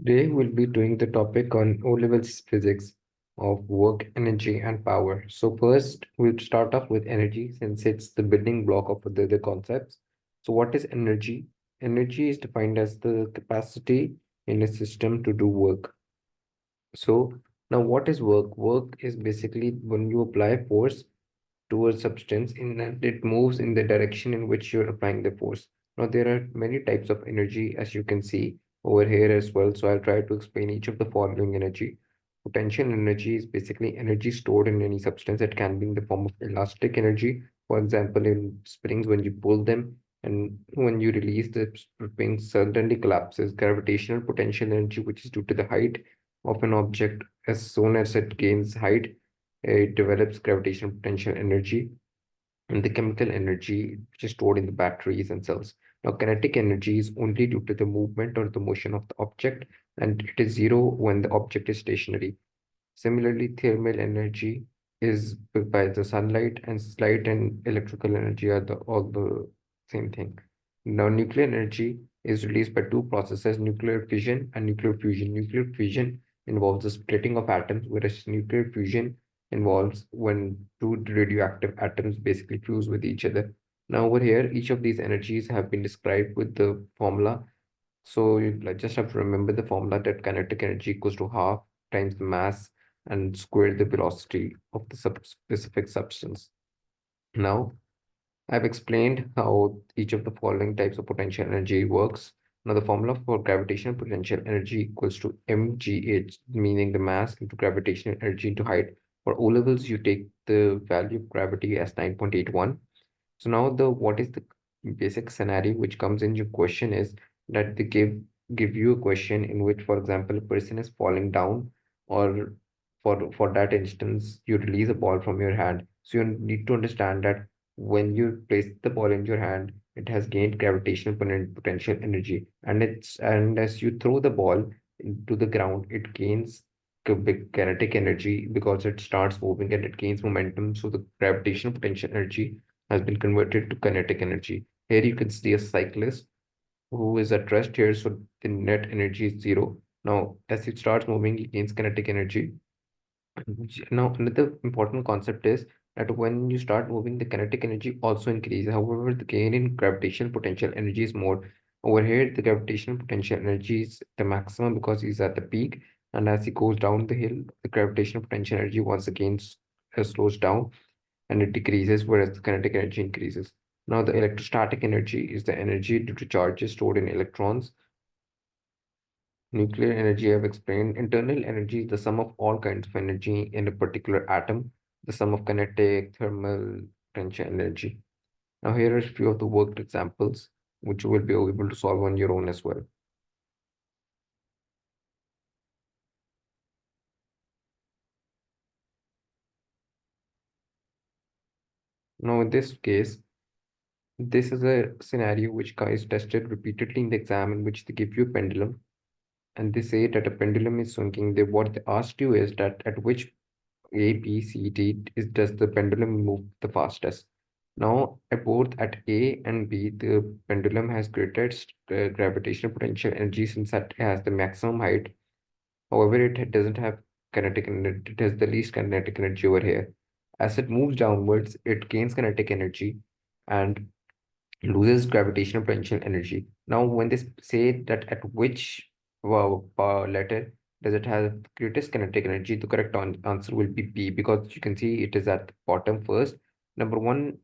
Today we'll be doing the topic on O-level physics of work, energy, and power. So first, we'll start off with energy since it's the building block of the concepts. So what is energy? Energy is defined as the capacity in a system to do work. So now what is work? Work is basically when you apply force to a substance in that it moves in the direction in which you're applying the force. Now, there are many types of energy as you can see over here as well. So I'll try to explain each of the following energy. Potential energy is basically energy stored in any substance. It can be in the form of elastic energy. For example, in springs, when you pull them and when you release the spring suddenly collapses. Gravitational potential energy, which is due to the height of an object, as soon as it gains height, it develops gravitational potential energy, and the chemical energy which is stored in the batteries and cells. Now, kinetic energy is only due to the movement or the motion of the object, and it is zero when the object is stationary. Similarly, thermal energy is by the sunlight, and light and electrical energy are all the same thing. Now, nuclear energy is released by two processes, nuclear fission and nuclear fusion. Nuclear fission involves the splitting of atoms, whereas nuclear fusion involves when two radioactive atoms basically fuse with each other. Now, over here, each of these energies have been described with the formula. So you just have to remember the formula that kinetic energy equals to half times the mass and square the velocity of the specific substance. Now, I've explained how each of the following types of potential energy works. Now, the formula for gravitational potential energy equals to mgh, meaning the mass into gravitational energy into height. For O levels, you take the value of gravity as 9.81. So now the what is the basic scenario which comes in your question is that they give you a question in which, for example, a person is falling down, or for that instance, you release a ball from your hand. So you need to understand that when you place the ball in your hand, it has gained gravitational potential energy, and as you throw the ball into the ground, it gains big kinetic energy because it starts moving and it gains momentum. So the gravitational potential energy has been converted to kinetic energy. Here you can see a cyclist who is at rest here, so the net energy is zero. Now, as it starts moving, it gains kinetic energy. Now, another important concept is that when you start moving, the kinetic energy also increases. However, the gain in gravitational potential energy is more. Over here, the gravitational potential energy is the maximum because he's at the peak, and as he goes down the hill, the gravitational potential energy once again slows down and it decreases, whereas the kinetic energy increases. Now, the electrostatic energy is the energy due to charges stored in electrons. Nuclear energy, I've explained. Internal energy is the sum of all kinds of energy in a particular atom, the sum of kinetic, thermal, potential energy. Now, here are a few of the worked examples, which you will be able to solve on your own as well. Now, in this case, this is a scenario which is tested repeatedly in the exam in which they give you a pendulum and they say that a pendulum is swinging. What they asked you is that at which A, B, C, D does the pendulum move the fastest? Now, at both at A and B, the pendulum has greatest gravitational potential energy since that has the maximum height. However, it doesn't have kinetic energy. It has the least kinetic energy over here. As it moves downwards, it gains kinetic energy and loses gravitational potential energy. Now, when they say that at which letter does it have greatest kinetic energy, the correct answer will be B because you can see it is at the bottom first. Number one,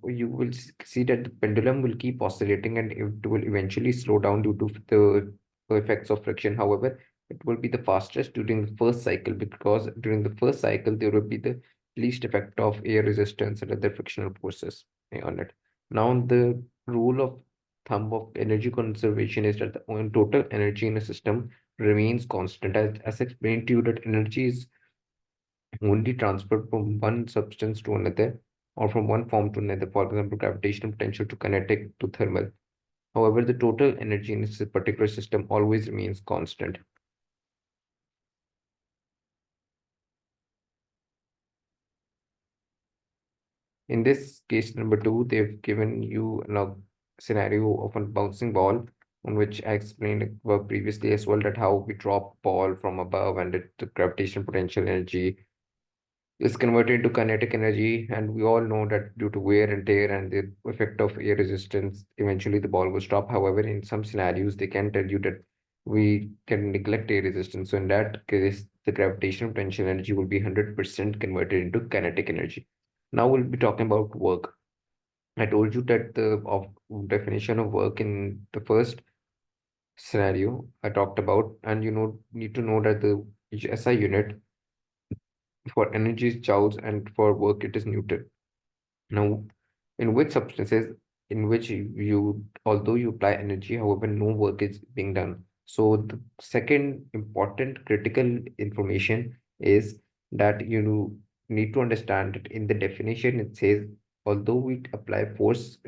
you will see that the pendulum will keep oscillating and it will eventually slow down due to the effects of friction. However, it will be the fastest during the first cycle because during the first cycle, there will be the least effect of air resistance and other frictional forces on it. Now, the rule of thumb of energy conservation is that the total energy in a system remains constant. As explained to you, that energy is only transferred from one substance to another or from one form to another, for example, gravitational potential to kinetic to thermal. However, the total energy in this particular system always remains constant. In this case number two, they've given you a scenario of a bouncing ball on which I explained previously as well, that how we drop ball from above and the gravitational potential energy is converted into kinetic energy. And we all know that due to wear and tear and the effect of air resistance, eventually the ball will stop. However, in some scenarios, they can tell you that we can neglect air resistance. So in that case, the gravitational potential energy will be 100% converted into kinetic energy. Now we'll be talking about work. I told you that the definition of work in the first scenario I talked about, and need to know that the SI unit for energy is joules and for work it is Newton. Now, in which substances in which although you apply energy, however, no work is being done. So the second important critical information is that you need to understand that in the definition it says, although we apply force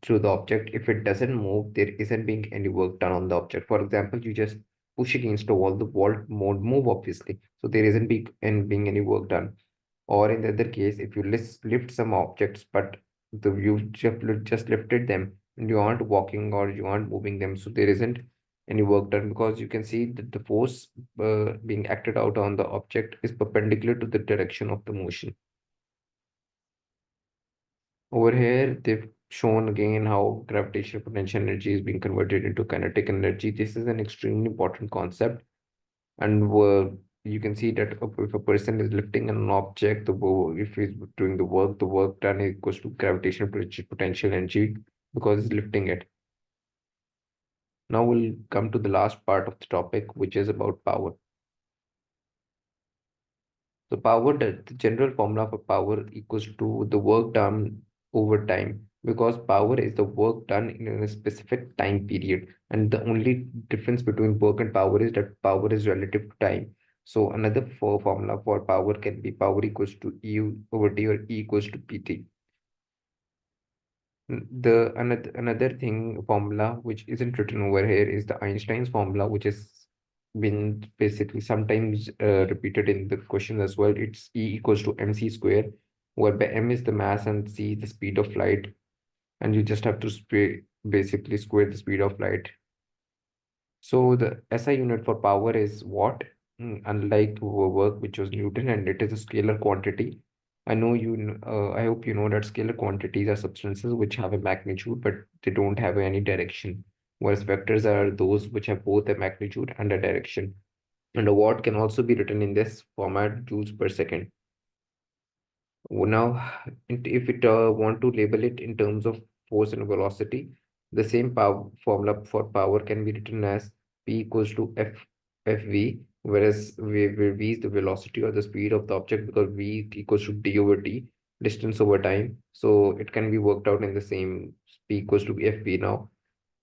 to the object, if it doesn't move, there isn't being any work done on the object. For example, you just push against a wall, the wall won't move, obviously. So there isn't being any work done. Or in the other case, if you lift some objects, but you just lifted them and you aren't walking or you aren't moving them, so there isn't any work done, because you can see that the force being acted out on the object is perpendicular to the direction of the motion. Over here, they've shown again how gravitational potential energy is being converted into kinetic energy. This is an extremely important concept. And you can see that if a person is lifting an object, if he's doing the work done equals to gravitational potential energy because he's lifting it. Now we'll come to the last part of the topic, which is about power. So power, the general formula for power equals to the work done over time, because power is the work done in a specific time period. And the only difference between work and power is that power is relative to time. So another formula for power can be power equals to E over T, or E equals to PT. The another thing formula which isn't written over here is the Einstein's formula, which has been basically sometimes repeated in the question as well. It's E equals to mc square, whereby m is the mass and c the speed of light, and you just have to basically square the speed of light. So the SI unit for power is watt, unlike work, which was Newton, and it is a scalar quantity. I hope you know that scalar quantities are substances which have a magnitude, but they don't have any direction, whereas vectors are those which have both a magnitude and a direction. And a watt can also be written in this format, joules per second. Now, if it want to label it in terms of force and velocity, the same power formula for power can be written as P equals to FV, whereas where V is the velocity or the speed of the object, because V equals to d over t, distance over time. So it can be worked out in the same P equals to FV. Now,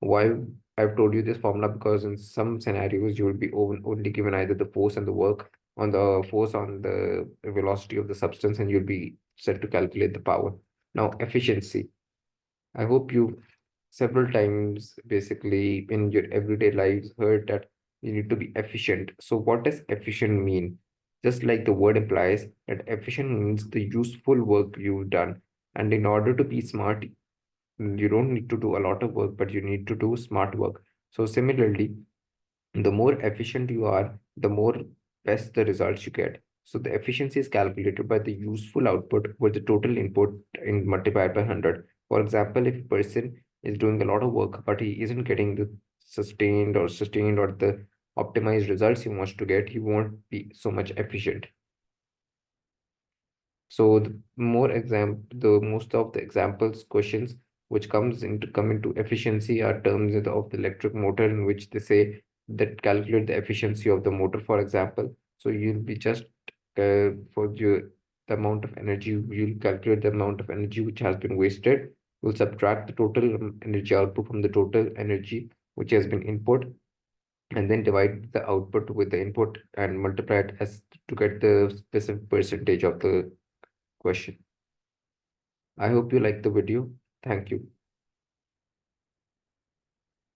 why I've told you this formula, because in some scenarios you will be only given either the force and the work on the force on the velocity of the substance, and you'll be set to calculate the power. Now, efficiency. I hope you several times basically in your everyday lives heard that you need to be efficient. So what does efficient mean? Just like the word implies, that efficient means the useful work you've done. And in order to be smart, you don't need to do a lot of work, but you need to do smart work. So similarly, the more efficient you are, the more best the results you get. So the efficiency is calculated by the useful output with the total input in multiplied by 100. For example, if a person is doing a lot of work, but he isn't getting the sustained or the optimized results he wants to get, he won't be so much efficient. So the most of the examples questions which come into efficiency are terms of the electric motor, in which they say that calculate the efficiency of the motor, for example. So you'll be just for the amount of energy, you'll calculate the amount of energy which has been wasted. You'll subtract the total energy output from the total energy which has been input, and then divide the output with the input and multiply it as to get the specific percentage of the question. I hope you like the video. Thank you.